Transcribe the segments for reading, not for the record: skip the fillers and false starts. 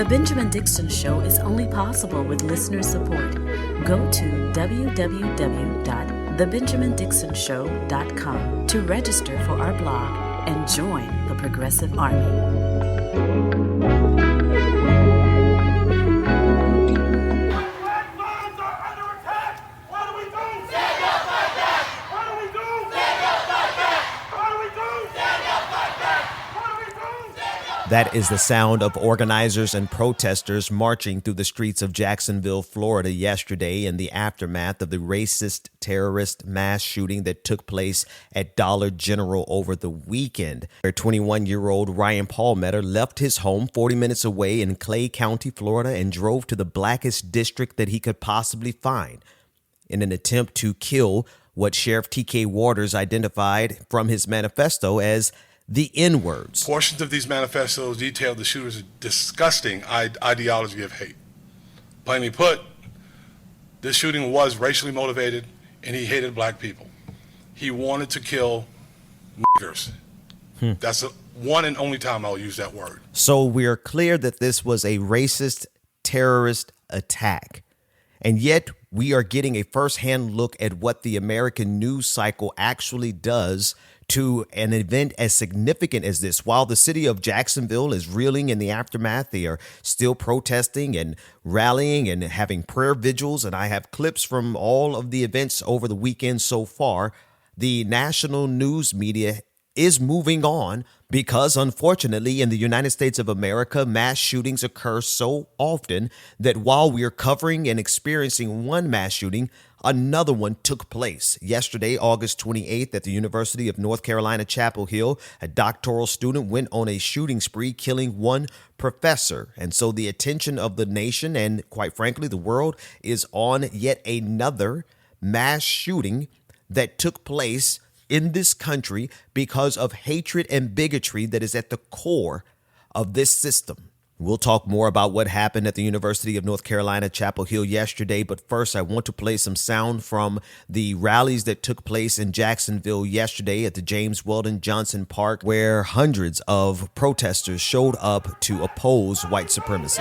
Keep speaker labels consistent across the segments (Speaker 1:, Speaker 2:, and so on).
Speaker 1: Benjamin Dixon Show is only possible with listener support. Go to www.thebenjamindixonshow.com to register for our blog and join the Progressive Army.
Speaker 2: That is the sound of organizers and protesters marching through the streets of Jacksonville, Florida yesterday in the aftermath of the racist terrorist mass shooting that took place at Dollar General over the weekend. 21-year-old Ryan Palmetter left his home 40 minutes away in Clay County, Florida, and drove to the blackest district that he could possibly find in an attempt to kill what Sheriff T.K. Waters identified from his manifesto as the N-words.
Speaker 3: Portions of these manifestos detail the shooter's disgusting ideology of hate. Plainly put, this shooting was racially motivated and he hated black people. He wanted to kill niggers. That's the one and only time I'll use that word.
Speaker 2: So we're clear that this was a racist terrorist attack. And yet we are getting a firsthand look at what the American news cycle actually does to an event as significant as this. While the city of Jacksonville is reeling in the aftermath, they are still protesting and rallying and having prayer vigils. And I have clips from all of the events over the weekend so far. The national news media is moving on because, unfortunately, in the United States of America, mass shootings occur so often that while we are covering and experiencing one mass shooting, another one took place yesterday, August 28th, at the University of North Carolina, Chapel Hill. A doctoral student went on a shooting spree, killing one professor. And so the attention of the nation and, quite frankly, the world is on yet another mass shooting that took place in this country because of hatred and bigotry that is at the core of this system. We'll talk more about what happened at the University of North Carolina, Chapel Hill yesterday. But first, I want to play some sound from the rallies that took place in Jacksonville yesterday at the James Weldon Johnson Park, where hundreds of protesters showed up to oppose white supremacy.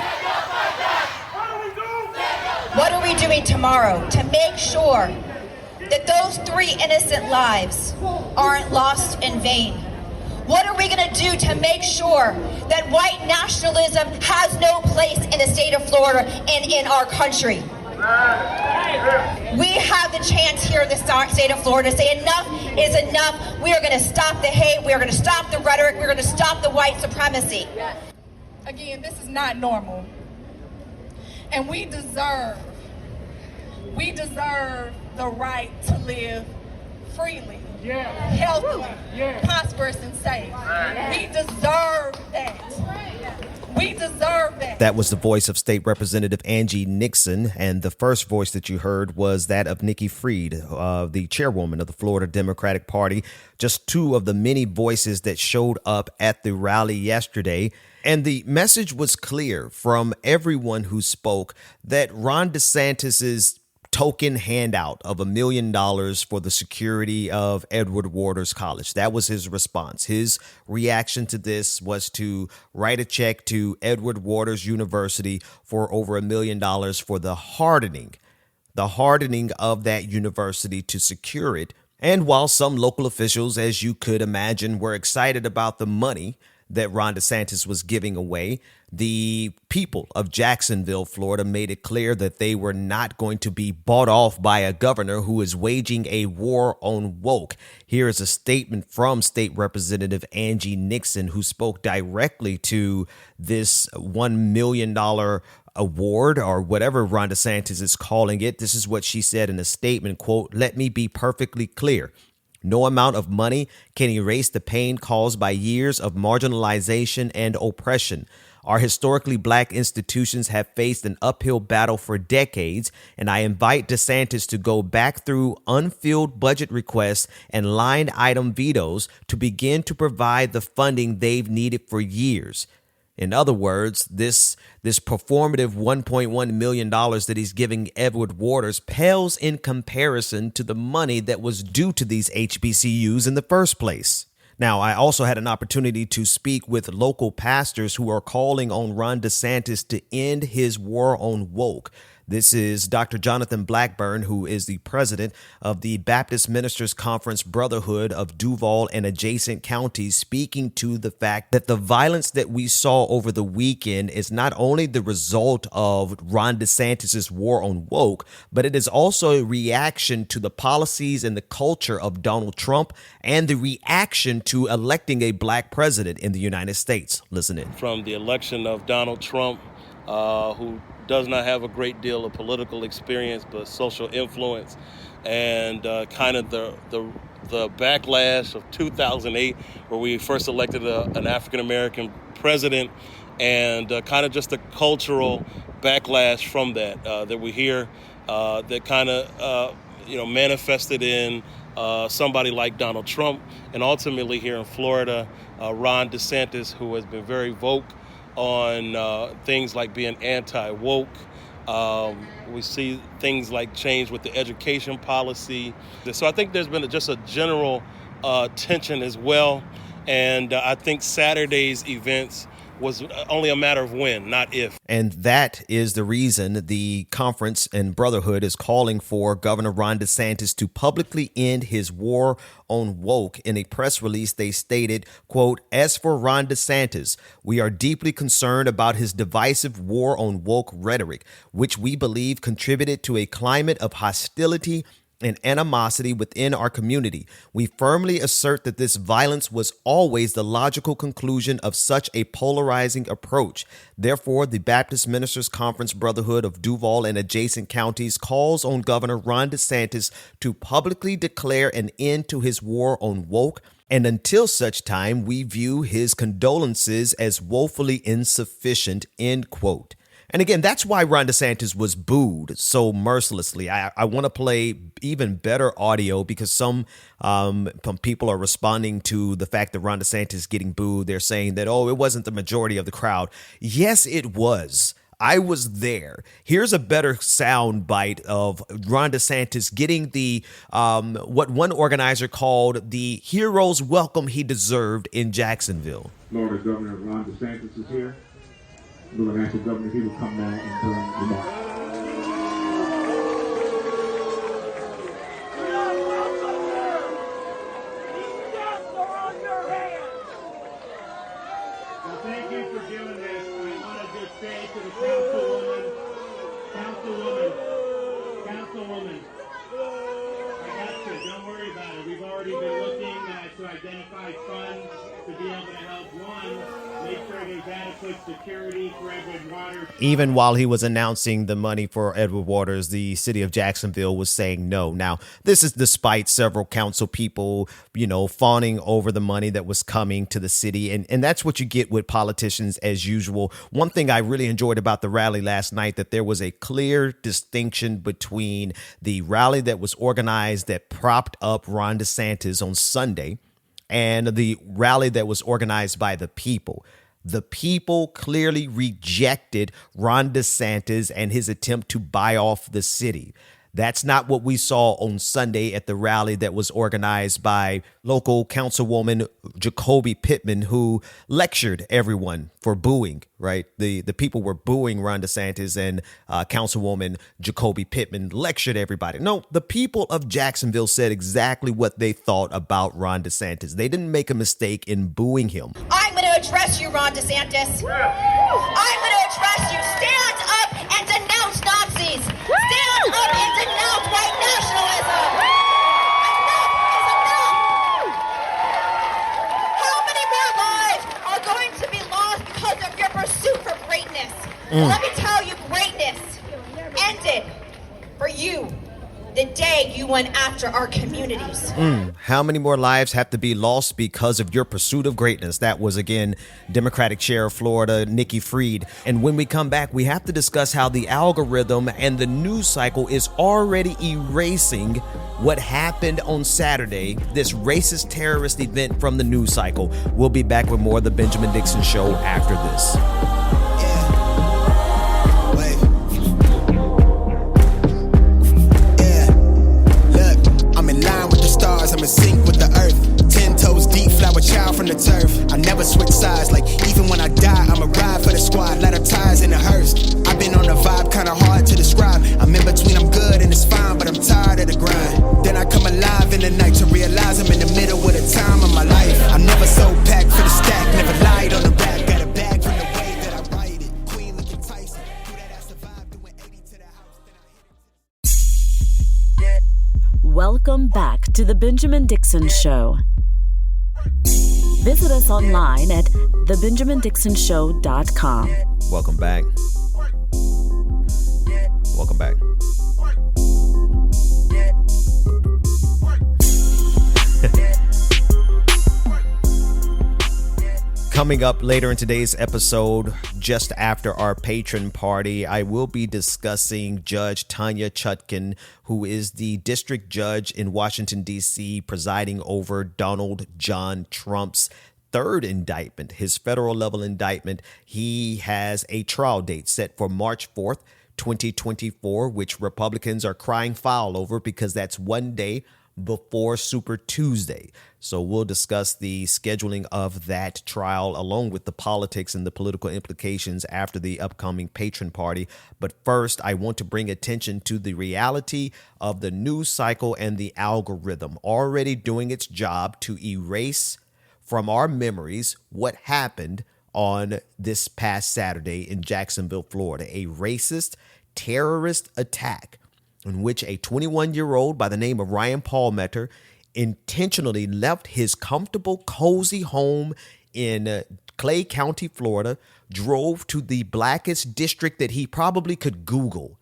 Speaker 4: What are we doing tomorrow to make sure that those 3 innocent lives aren't lost in vain? What are we going to do to make sure that white nationalism has no place in the state of Florida and in our country? We have the chance here in the state of Florida to say enough is enough. We are going to stop the hate. We are going to stop the rhetoric. We're going to stop the white supremacy.
Speaker 5: Again, this is not normal. And we deserve the right to live freely, healthily, prosperous and safe. We deserve that. We deserve that.
Speaker 2: That was the voice of State Representative Angie Nixon, and the first voice that you heard was that of Nikki Fried, the chairwoman of the Florida Democratic Party. Just two of the many voices that showed up at the rally yesterday. And the message was clear from everyone who spoke that Ron DeSantis's token handout of $1 million for the security of Edward Waters College. That was his response. His reaction to this was to write a check to Edward Waters University for over $1 million for the hardening of that university to secure it. And while some local officials, as you could imagine, were excited about the money that Ron DeSantis was giving away, the people of Jacksonville, Florida, made it clear that they were not going to be bought off by a governor who is waging a war on woke. Here is a statement from State Representative Angie Nixon, who spoke directly to this $1 million award, or whatever Ron DeSantis is calling it. This is what she said in a statement, quote, "Let me be perfectly clear. No amount of money can erase the pain caused by years of marginalization and oppression. Our historically black institutions have faced an uphill battle for decades, and I invite DeSantis to go back through unfilled budget requests and line item vetoes to begin to provide the funding they've needed for years." In other words, this performative $1.1 million that he's giving Edward Waters pales in comparison to the money that was due to these HBCUs in the first place. Now, I also had an opportunity to speak with local pastors who are calling on Ron DeSantis to end his war on woke. This is Dr. Jonathan Blackburn, who is the president of the Baptist Ministers Conference Brotherhood of Duval and adjacent counties, speaking to the fact that the violence that we saw over the weekend is not only the result of Ron DeSantis' war on woke, but it is also a reaction to the policies and the culture of Donald Trump and the reaction to electing a black president in the United States. Listen in.
Speaker 6: From the election of Donald Trump, who does not have a great deal of political experience, but social influence, and kind of the backlash of 2008, where we first elected an African-American president, and kind of just the cultural backlash from that that we hear that kind of manifested in somebody like Donald Trump, and ultimately here in Florida, Ron DeSantis, who has been very vocal on things like being anti-woke. We see things like change with the education policy. So I think there's been just a general tension as well. And I think Saturday's events was only a matter of when, not if.
Speaker 2: And that is the reason the conference and Brotherhood is calling for Governor Ron DeSantis to publicly end his war on woke. In a press release, they stated, quote, "As for Ron DeSantis, we are deeply concerned about his divisive war on woke rhetoric, which we believe contributed to a climate of hostility and animosity within our community. We firmly assert that this violence was always the logical conclusion of such a polarizing approach. Therefore, the Baptist Ministers Conference Brotherhood of Duval and adjacent counties calls on Governor Ron DeSantis to publicly declare an end to his war on woke. And until such time, we view his condolences as woefully insufficient," end quote. And again, that's why Ron DeSantis was booed so mercilessly. I want to play even better audio because some people are responding to the fact that Ron DeSantis is getting booed. They're saying that, oh, it wasn't the majority of the crowd. Yes, it was. I was there. Here's a better sound bite of Ron DeSantis getting the what one organizer called the hero's welcome he deserved in Jacksonville.
Speaker 7: Florida Governor Ron DeSantis is here. We're going to ask the governor if he will come now and turn remarks.
Speaker 8: Well, thank you for doing this. I want to just say to the councilwoman, I got you. Don't worry about it. We've already been looking to identify funds to be able to help make sure there's adequate security for Edward Waters.
Speaker 2: Even while he was announcing the money for Edward Waters, the city of Jacksonville was saying no. Now, this is despite several council people, fawning over the money that was coming to the city. And that's what you get with politicians as usual. One thing I really enjoyed about the rally last night, that there was a clear distinction between the rally that was organized that propped up Ron DeSantis on Sunday and the rally that was organized by the people. The people clearly rejected Ron DeSantis and his attempt to buy off the city. That's not what we saw on Sunday at the rally that was organized by local councilwoman Jacoby Pittman, who lectured everyone for booing, right? The people were booing Ron DeSantis, and councilwoman Jacoby Pittman lectured everybody. No, the people of Jacksonville said exactly what they thought about Ron DeSantis. They didn't make a mistake in booing him.
Speaker 4: I'm going to address you, Ron DeSantis. I'm going to address you. Stand up and denounce Nazis. Stand up and denounce white nationalism. Enough is enough. How many more lives are going to be lost because of your pursuit for greatness? Let me tell you, greatness ended for you the day you went after our communities.
Speaker 2: How many more lives have to be lost because of your pursuit of greatness? That was, again, Democratic Chair of Florida, Nikki Fried. And when we come back, we have to discuss how the algorithm and the news cycle is already erasing what happened on Saturday, this racist terrorist event from the news cycle. We'll be back with more of the Benjamin Dixon Show after this.
Speaker 9: I'm in sync with the earth. 10 toes deep, flower child. from the turf. I never switch sides, like even when I die, I'ma ride for the squad. Let her tires in the hearse. I've been on the vibe, kinda hard to describe. I'm in between, I'm good and it's fine, but I'm tired of the grind. Then I come alive in the night to realize I'm in the middle of the time of my life. I'm never so packed for the stack, never lied on the rap. Got a bag from the way that I write it. Queen looking Tyson, do that ass survive, doing 80 to the house, then I hit it.
Speaker 1: Welcome back to The Benjamin Dixon Show. Visit us online at thebenjamindixonshow.com.
Speaker 2: Welcome back. Welcome back. Coming up later in today's episode, just after our patron party, I will be discussing Judge Tanya Chutkan, who is the district judge in Washington, D.C., presiding over Donald John Trump's third indictment, his federal level indictment. He has a trial date set for March 4th, 2024, which Republicans are crying foul over because that's one day before Super Tuesday. So we'll discuss the scheduling of that trial along with the politics and the political implications after the upcoming patron party. But first, I want to bring attention to the reality of the news cycle and the algorithm already doing its job to erase from our memories what happened on this past Saturday in Jacksonville, Florida, a racist terrorist attack in which a 21-year-old by the name of Ryan Palmeter intentionally left his comfortable, cozy home in Clay County, Florida, drove to the blackest district that he probably could Google.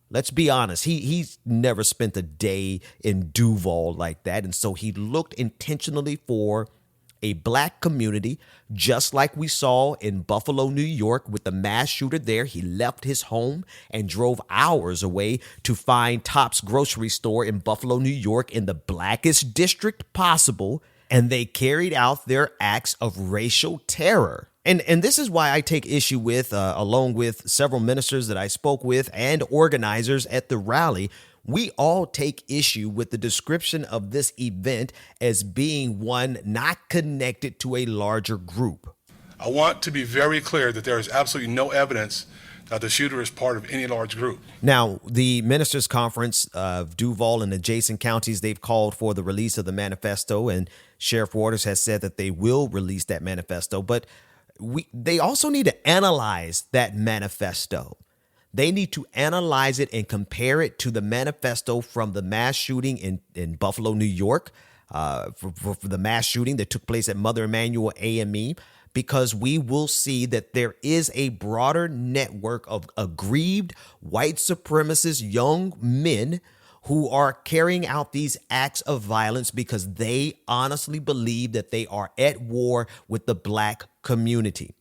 Speaker 2: Let's be honest, he's never spent a day in Duval like that, and so he looked intentionally for a black community, just like we saw in Buffalo, New York with the mass shooter there. He left his home and drove hours away to find Tops Grocery Store in Buffalo, New York, in the blackest district possible, and they carried out their acts of racial terror. And this is why I take issue with, along with several ministers that I spoke with and organizers at the rally, we all take issue with the description of this event as being one not connected to a larger group.
Speaker 3: I want to be very clear that there is absolutely no evidence that the shooter is part of any large group.
Speaker 2: Now, the Ministers' Conference of Duval and adjacent counties, they've called for the release of the manifesto, and Sheriff Waters has said that they will release that manifesto, but they also need to analyze that manifesto. They need to analyze it and compare it to the manifesto from the mass shooting in Buffalo, New York, for the mass shooting that took place at Mother Emanuel AME, because we will see that there is a broader network of aggrieved white supremacist young men who are carrying out these acts of violence because they honestly believe that they are at war with the black community.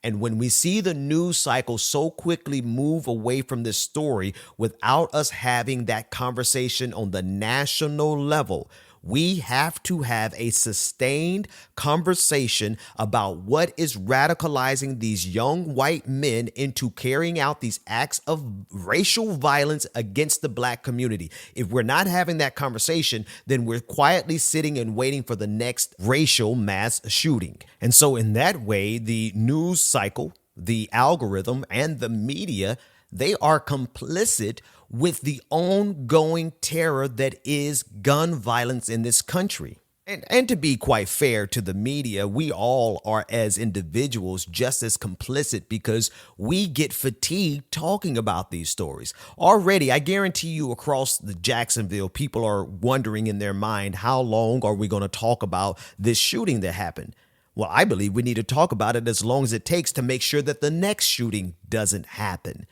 Speaker 2: And when we see the news cycle so quickly move away from this story without us having that conversation on the national level, we have to have a sustained conversation about what is radicalizing these young white men into carrying out these acts of racial violence against the black community. If we're not having that conversation, then we're quietly sitting and waiting for the next racial mass shooting. And so in that way, the news cycle, the algorithm, and the media, they are complicit with the ongoing terror that is gun violence in this country. And to be quite fair to the media, we all are as individuals just as complicit because we get fatigued talking about these stories. Already, I guarantee you across the Jacksonville, people are wondering in their mind, how long are we going to talk about this shooting that happened? Well, I believe we need to talk about it as long as it takes to make sure that the next shooting doesn't happen.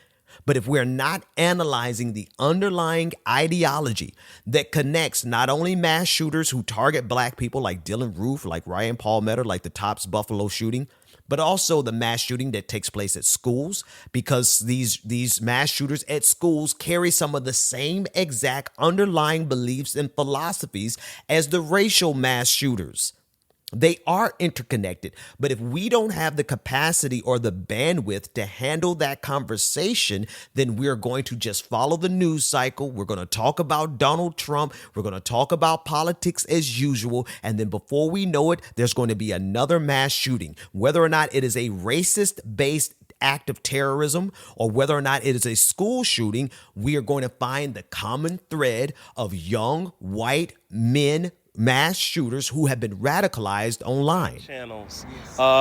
Speaker 2: But if we're not analyzing the underlying ideology that connects not only mass shooters who target black people like Dylan Roof, like Ryan Palmeter, like the Tops Buffalo shooting, but also the mass shooting that takes place at schools, because these mass shooters at schools carry some of the same exact underlying beliefs and philosophies as the racial mass shooters. They are interconnected. But if we don't have the capacity or the bandwidth to handle that conversation, then we're going to just follow the news cycle. We're going to talk about Donald Trump. We're going to talk about politics as usual. And then before we know it, there's going to be another mass shooting. Whether or not it is a racist-based act of terrorism or whether or not it is a school shooting, we are going to find the common thread of young white men, mass shooters who have been radicalized online.
Speaker 6: Channels,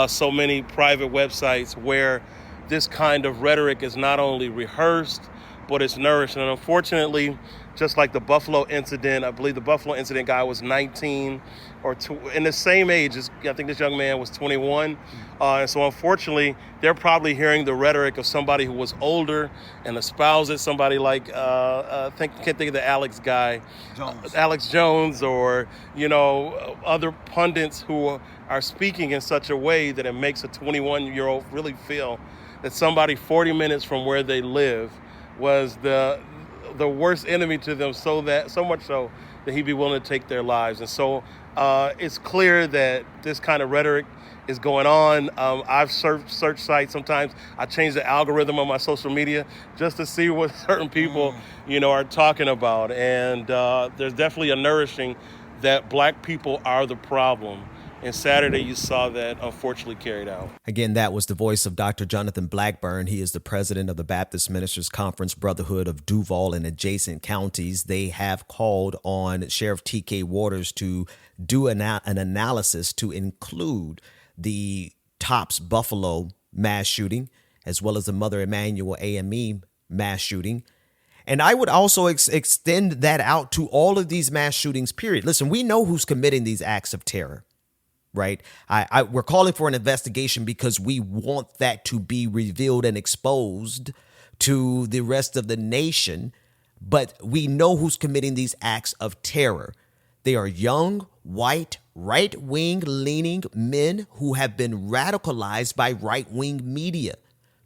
Speaker 6: so many private websites where this kind of rhetoric is not only rehearsed, but it's nourished. And unfortunately, just like the Buffalo incident, I believe the Buffalo incident guy was 19 or in the same age as, I think this young man was 21. And so unfortunately, they're probably hearing the rhetoric of somebody who was older and espouses somebody like, can't think of the Alex guy, Alex Jones, or, other pundits who are speaking in such a way that it makes a 21-year-old really feel that somebody 40 minutes from where they live was the worst enemy to them, so much so that he'd be willing to take their lives. And so it's clear that this kind of rhetoric is going on. I've searched sites. Sometimes I change the algorithm on my social media just to see what certain people, are talking about. And there's definitely a nourishing that Black people are the problem. And Saturday, you saw that unfortunately carried out.
Speaker 2: Again, that was the voice of Dr. Jonathan Blackburn. He is the president of the Baptist Ministers Conference Brotherhood of Duval and adjacent counties. They have called on Sheriff T.K. Waters to do an analysis to include the Tops Buffalo mass shooting, as well as the Mother Emanuel AME mass shooting. And I would also extend that out to all of these mass shootings, period. Listen, we know who's committing these acts of terror. Right. We're calling for an investigation because we want that to be revealed and exposed to the rest of the nation. But we know who's committing these acts of terror. They are young, white, right-wing leaning men who have been radicalized by right-wing media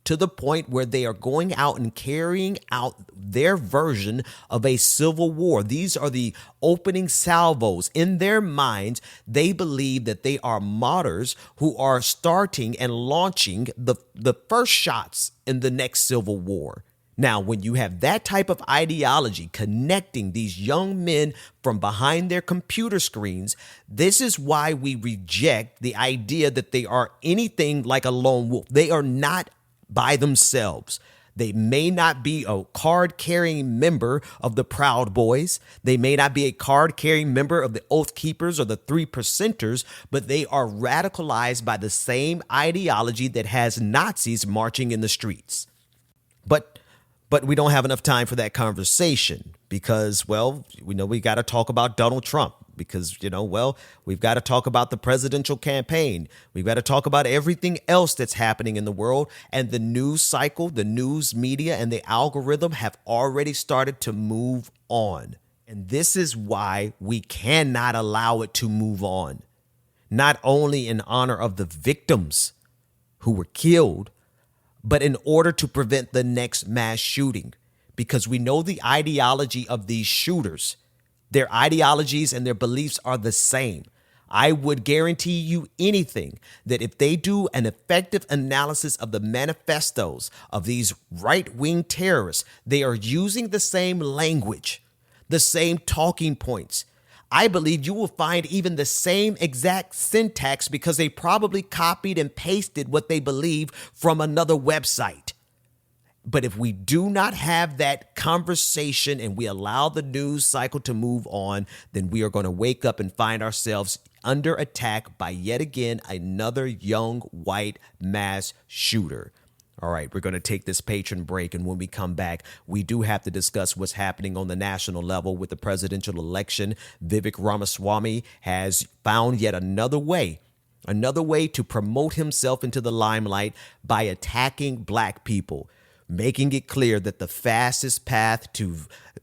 Speaker 2: to the point where they are going out and carrying out their version of a civil war. These are the opening salvos. In their minds, they believe that they are martyrs who are starting and launching the first shots in the next civil war. Now, when you have that type of ideology connecting these young men from behind their computer screens, this is why we reject the idea that they are anything like a lone wolf. They are not by themselves. They may not be a card-carrying member of the Proud Boys. They may not be a card-carrying member of the Oath Keepers or the Three Percenters, but they are radicalized by the same ideology that has Nazis marching in the streets. But we don't have enough time for that conversation because, well, we know we got to talk about Donald Trump. Because, we've got to talk about the presidential campaign. We've got to talk about everything else that's happening in the world. And the news cycle, the news media, and the algorithm have already started to move on. And this is why we cannot allow it to move on. Not only in honor of the victims who were killed, but in order to prevent the next mass shooting. Because we know the ideology of these shooters. Their ideologies and their beliefs are the same. I would guarantee you anything that if they do an effective analysis of the manifestos of these right-wing terrorists, they are using the same language, the same talking points. I believe you will find even the same exact syntax because they probably copied and pasted what they believe from another website. But if we do not have that conversation and we allow the news cycle to move on, then we are going to wake up and find ourselves under attack by yet again another young white mass shooter. All right, we're going to take this patron break. And when we come back, we do have to discuss what's happening on the national level with the presidential election. Vivek Ramaswamy has found yet another way to promote himself into the limelight by attacking Black people, making it clear that the fastest path to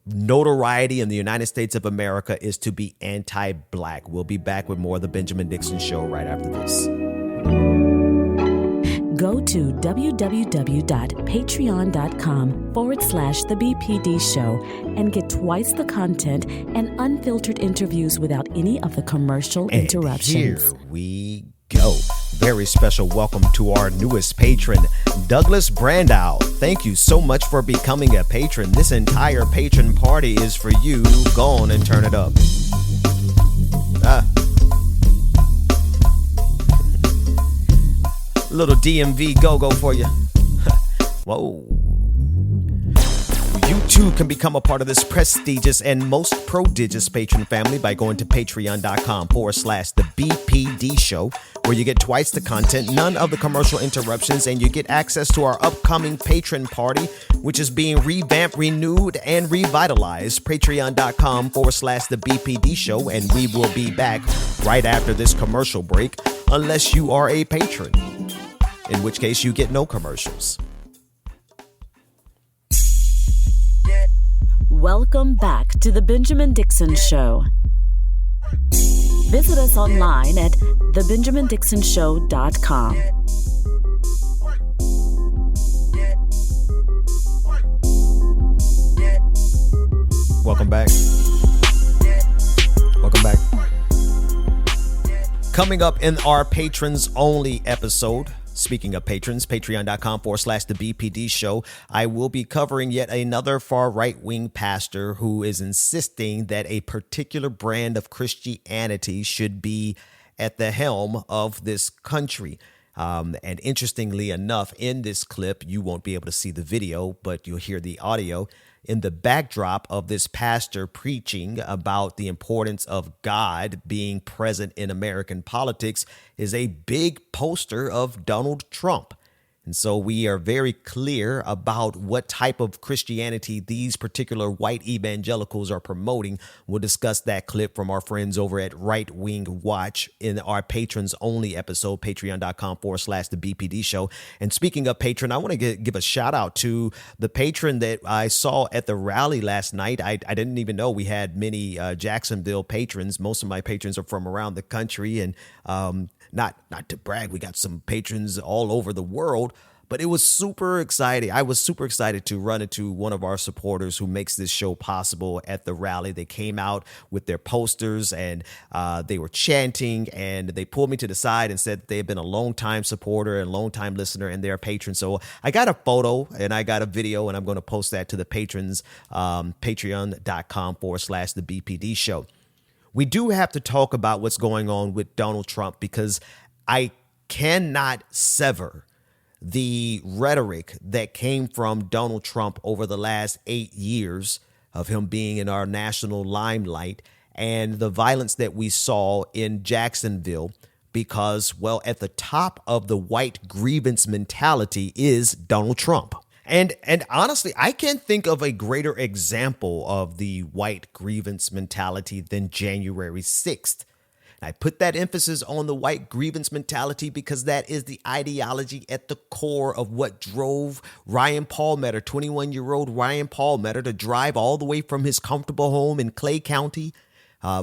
Speaker 2: notoriety in the United States of America is to be anti-Black. We'll be back with more of the Benjamin Dixon Show right after this.
Speaker 1: Go to www.patreon.com/The BPD Show and get twice the content and unfiltered interviews without any of the commercial interruptions.
Speaker 2: Here we go. Very special welcome to our newest patron, Douglas Brandow. Thank you so much for becoming a patron. This entire patron party is for you. Go on and turn it up. Little DMV go-go for you. Whoa. You too can become a part of this prestigious and most prodigious patron family by going to patreon.com/The BPD Show, where you get twice the content, none of the commercial interruptions, and you get access to our upcoming patron party, which is being revamped, renewed, and revitalized. Patreon.com/The BPD Show, and we will be back right after this commercial break, unless you are a patron, in which case you get no commercials.
Speaker 1: Welcome back to The Benjamin Dixon Show. Visit us online at thebenjamindixonshow.com.
Speaker 2: Welcome back. Welcome back. Coming up in our patrons only episode, speaking of patrons, patreon.com/The BPD Show, I will be covering yet another far right-wing pastor who is insisting that a particular brand of Christianity should be at the helm of this country. And interestingly enough, in this clip, you won't be able to see the video, but you'll hear the audio. In the backdrop of this pastor preaching about the importance of God being present in American politics is a big poster of Donald Trump. And so we are very clear about what type of Christianity these particular white evangelicals are promoting. We'll discuss that clip from our friends over at Right Wing Watch in our patrons only episode, patreon.com/The BPD Show. And speaking of patron, I want to give a shout out to the patron that I saw at the rally last night. I didn't even know we had many Jacksonville patrons. Most of my patrons are from around the country, and not to brag, we got some patrons all over the world, but it was super exciting. I was super excited to run into one of our supporters who makes this show possible at the rally. They came out with their posters and they were chanting, and they pulled me to the side and said they had been a long-time supporter and long-time listener and they're a patron. So I got a photo and I got a video, and I'm going to post that to the patrons, patreon.com/The BPD Show. We do have to talk about what's going on with Donald Trump, because I cannot sever the rhetoric that came from Donald Trump over the last 8 years of him being in our national limelight and the violence that we saw in Jacksonville, because, well, at the top of the white grievance mentality is Donald Trump. And honestly, I can't think of a greater example of the white grievance mentality than January 6th. And I put that emphasis on the white grievance mentality because that is the ideology at the core of what drove Ryan Palmetto, 21-year-old Ryan Palmetto, to drive all the way from his comfortable home in Clay County,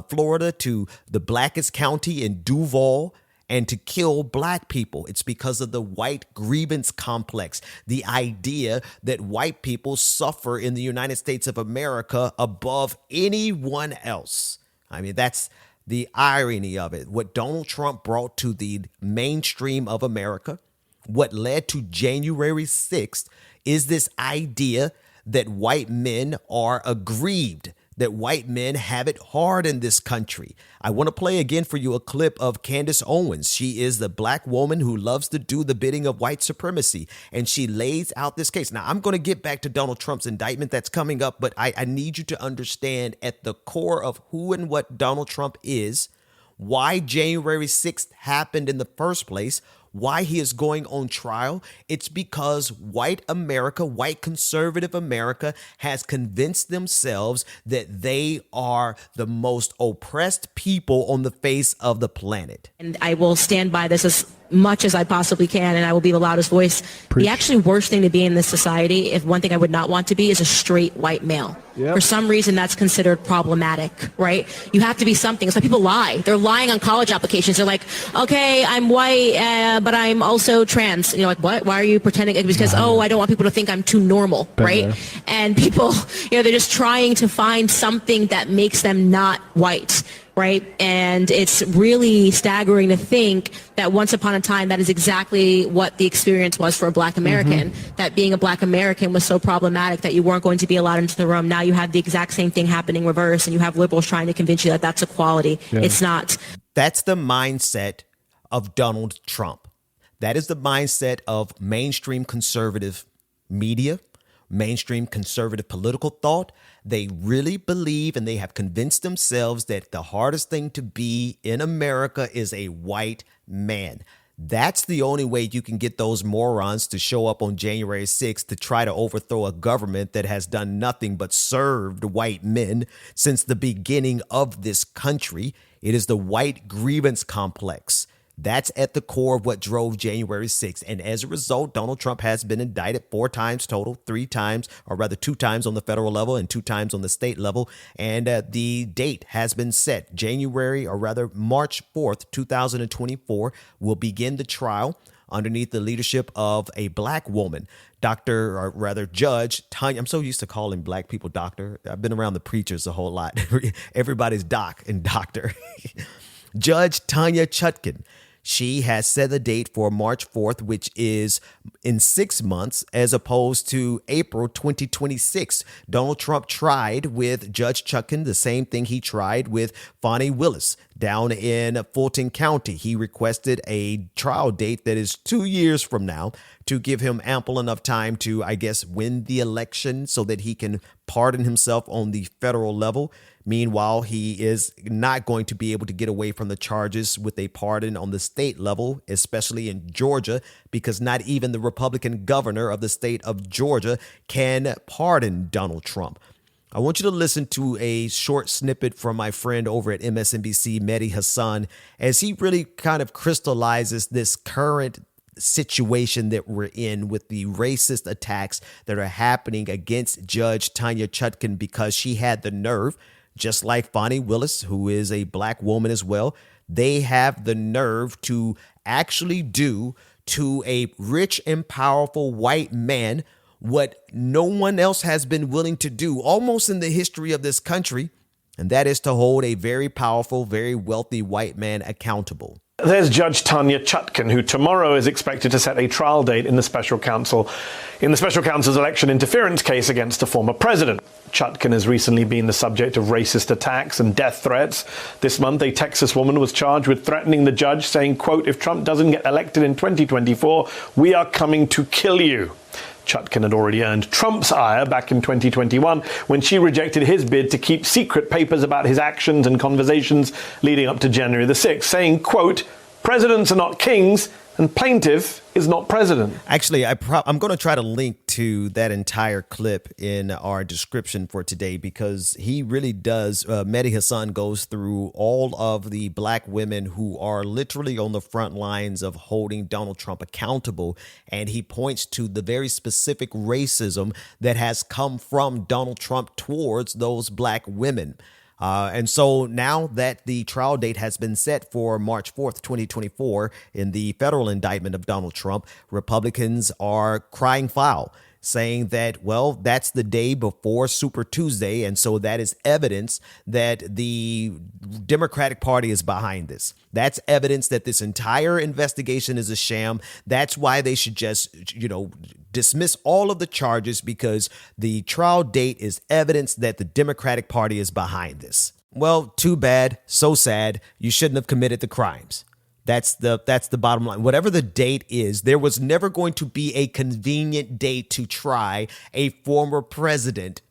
Speaker 2: Florida, to the blackest county in Duval, and to kill black people. It's because of the white grievance complex, the idea that white people suffer in the United States of America above anyone else. I mean, that's the irony of it. What Donald Trump brought to the mainstream of America, what led to January 6th, is this idea that white men are aggrieved, that white men have it hard in this country. I want to play again for you a clip of Candace Owens. She is the black woman who loves to do the bidding of white supremacy, and she lays out this case. Now, I'm going to get back to Donald Trump's indictment that's coming up, but I need you to understand at the core of who and what Donald Trump is, why January 6th happened in the first place, why he is going on trial. It's because white America, white conservative America, has convinced themselves that they are the most oppressed people on the face of the planet.
Speaker 10: And I will stand by this as much as I possibly can, and I will be the loudest voice. The actually worst thing to be in this society, if one thing I would not want to be, is a straight white male. For some reason, that's considered problematic, right? You have to be something. It's like people lie. They're lying on college applications. They're like, okay, I'm white, but I'm also trans. And you're like, what? Why are you pretending? Because, I don't want people to think I'm too normal, right? And people, they're just trying to find something that makes them not white. Right. And it's really staggering to think that once upon a time, that is exactly what the experience was for a Black American, that being a Black American was so problematic that you weren't going to be allowed into the room. Now you have the exact same thing happening reverse, and you have liberals trying to convince you that that's equality. It's not.
Speaker 2: That's the mindset of Donald Trump. That is the mindset of mainstream conservative media, mainstream conservative political thought. They really believe, and they have convinced themselves, that the hardest thing to be in America is a white man. That's the only way you can get those morons to show up on January 6th to try to overthrow a government that has done nothing but served white men since the beginning of this country. It is the white grievance complex. That's at the core of what drove January 6th. And as a result, Donald Trump has been indicted 4 times total, 3 times, or rather 2 times on the federal level and 2 times on the state level. And the date has been set. March 4th, 2024 will begin the trial underneath the leadership of a Black woman, Judge Tanya. I'm so used to calling Black people doctor. I've been around the preachers a whole lot. Everybody's doc and doctor. Judge Tanya Chutkan. She has set the date for March 4th, which is in 6 months, as opposed to April 2026. Donald Trump tried with Judge Chutkan the same thing he tried with Fani Willis down in Fulton County. He requested a trial date that is 2 years from now to give him ample enough time to, I guess, win the election so that he can pardon himself on the federal level. Meanwhile, he is not going to be able to get away from the charges with a pardon on the state level, especially in Georgia, because not even the Republican governor of the state of Georgia can pardon Donald Trump. I want you to listen to a short snippet from my friend over at MSNBC, Mehdi Hasan, as he really kind of crystallizes this current situation that we're in with the racist attacks that are happening against Judge Tanya Chutkan because she had the nerve, just like Fani Willis, who is a Black woman as well, they have the nerve to actually do to a rich and powerful white man what no one else has been willing to do almost in the history of this country, and that is to hold a very powerful, very wealthy white man accountable.
Speaker 11: There's Judge Tanya Chutkan, who tomorrow is expected to set a trial date in the special counsel's election interference case against a former president. Chutkan has recently been the subject of racist attacks and death threats. This month, a Texas woman was charged with threatening the judge, saying, quote, "If Trump doesn't get elected in 2024, we are coming to kill you." Chutkan had already earned Trump's ire back in 2021 when she rejected his bid to keep secret papers about his actions and conversations leading up to January the 6th, saying, quote, "Presidents are not kings and plaintiff is not president."
Speaker 2: Actually, I'm going to try to link to that entire clip in our description for today because he really does. Mehdi Hasan goes through all of the Black women who are literally on the front lines of holding Donald Trump accountable. And he points to the very specific racism that has come from Donald Trump towards those Black women. And so now that the trial date has been set for March 4th, 2024, in the federal indictment of Donald Trump, Republicans are crying foul, saying that, well, that's the day before Super Tuesday. And so that is evidence that the Democratic Party is behind this. That's evidence that this entire investigation is a sham. That's why they should just, dismiss all of the charges, because the trial date is evidence that the Democratic Party is behind this. Well, too bad, so sad. You shouldn't have committed the crimes. That's the bottom line. Whatever the date is, there was never going to be a convenient date to try a former president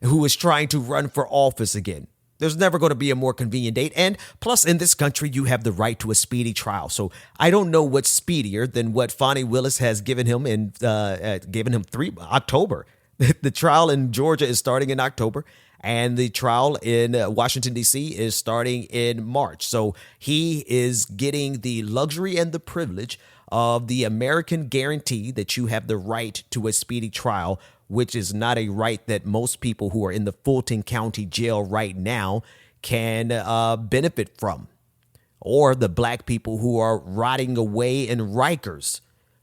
Speaker 2: who is trying to run for office again. There's never going to be a more convenient date. And plus, in this country, you have the right to a speedy trial. So I don't know what's speedier than what Fani Willis has given him October. The trial in Georgia is starting in October. And the trial in Washington, D.C. is starting in March. So he is getting the luxury and the privilege of the American guarantee that you have the right to a speedy trial, which is not a right that most people who are in the Fulton County Jail right now can benefit from, or the black people who are rotting away in Rikers.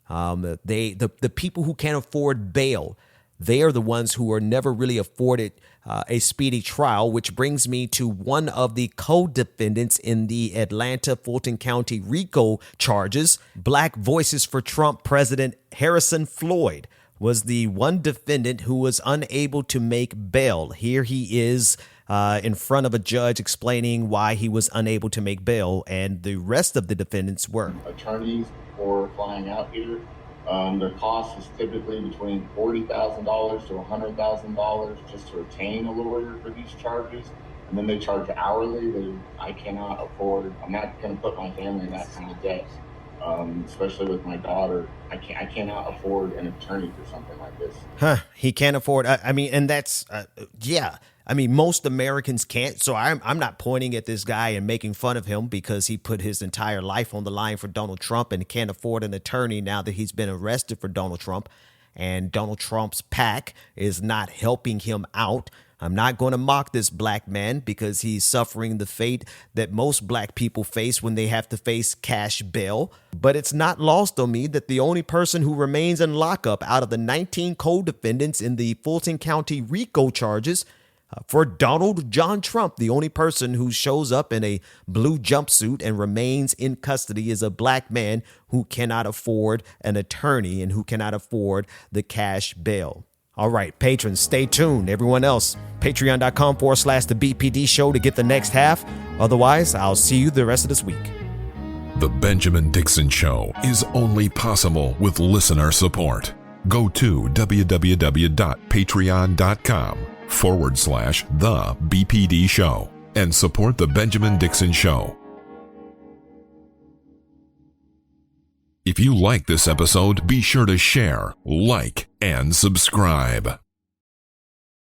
Speaker 2: The people who can't afford bail, they are the ones who are never really afforded a speedy trial, which brings me to one of the co-defendants in the Atlanta Fulton County RICO charges. Black Voices for Trump President Harrison Floyd was the one defendant who was unable to make bail. Here he is in front of a judge explaining why he was unable to make bail, and the rest of the defendants were.
Speaker 12: Attorneys for flying out here, their cost is typically between $40,000 to $100,000 just to retain a lawyer for these charges. And then they charge hourly. I cannot afford, I'm not going to put my family in that kind of debt, especially with my daughter. I cannot afford an attorney for something like this.
Speaker 2: He can't afford, and that's, most Americans can't. So I'm not pointing at this guy and making fun of him because he put his entire life on the line for Donald Trump and can't afford an attorney now that he's been arrested for Donald Trump. And Donald Trump's PAC is not helping him out. I'm not going to mock this black man because he's suffering the fate that most black people face when they have to face cash bail. But it's not lost on me that the only person who remains in lockup out of the 19 co-defendants in the Fulton County RICO charges for Donald John Trump, the only person who shows up in a blue jumpsuit and remains in custody is a black man who cannot afford an attorney and who cannot afford the cash bail. All right, patrons, stay tuned. Everyone else, patreon.com/the BPD show to get the next half. Otherwise, I'll see you the rest of this week.
Speaker 13: The Benjamin Dixon Show is only possible with listener support. Go to www.patreon.com/the BPD show and support the Benjamin Dixon Show. If you like this episode, be sure to share, like, and subscribe.